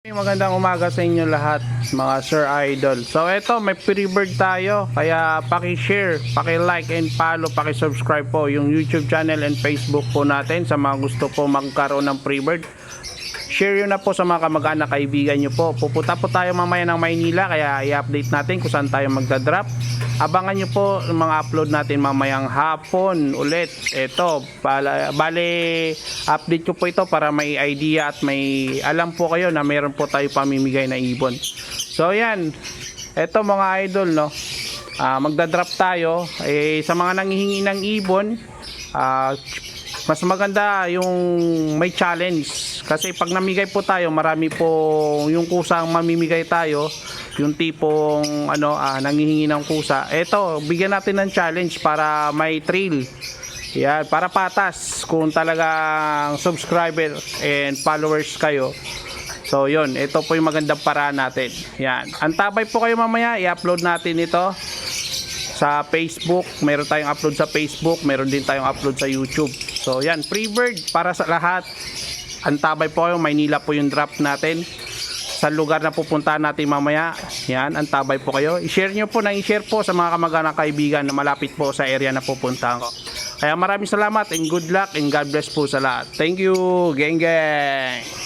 Magandang umaga sa inyo lahat mga Sir Idol. So eto, may pre-bird tayo, kaya paki-share, paki-like and follow, paki-subscribe po yung YouTube channel and Facebook po natin sa mga gusto po magkaroon ng pre-bird. Share yun na po sa mga kamag-anak, kaibigan nyo po. Pupunta po tayo mamaya ng Maynila, kaya i-update natin kung saan tayo magdadrop. Abangan nyo po yung mga upload natin mamayang hapon ulit. Ito, bale update ko po ito para may idea at may alam po kayo na mayroon po tayo pamimigay na ibon. So yan, ito mga idol, no, magdadrop tayo. Sa mga nanghihingi ng ibon, mas maganda yung may challenge. Kasi pag namigay po tayo, marami po yung kusang mamimigay tayo, yung tipong nanghihingi ng kusa. Eto, bigyan natin ng challenge para may thrill. Yan, para patas kung talagang subscriber and followers kayo. So yun, ito po yung magandang paraan natin. Yan, antabay po kayo mamaya, i-upload natin ito sa Facebook. Meron tayong upload sa Facebook, meron din tayong upload sa YouTube. So yan, pre-bird para sa lahat. Antabay po kayo, Maynila po yung drop natin sa lugar na pupuntahan natin mamaya. Yan, antabay po kayo. I-share nyo po, i-share po sa mga kamag-anak, kaibigan na malapit po sa area na pupuntahan ko. Kaya maraming salamat and good luck and God bless po sa lahat. Thank you, geng geng.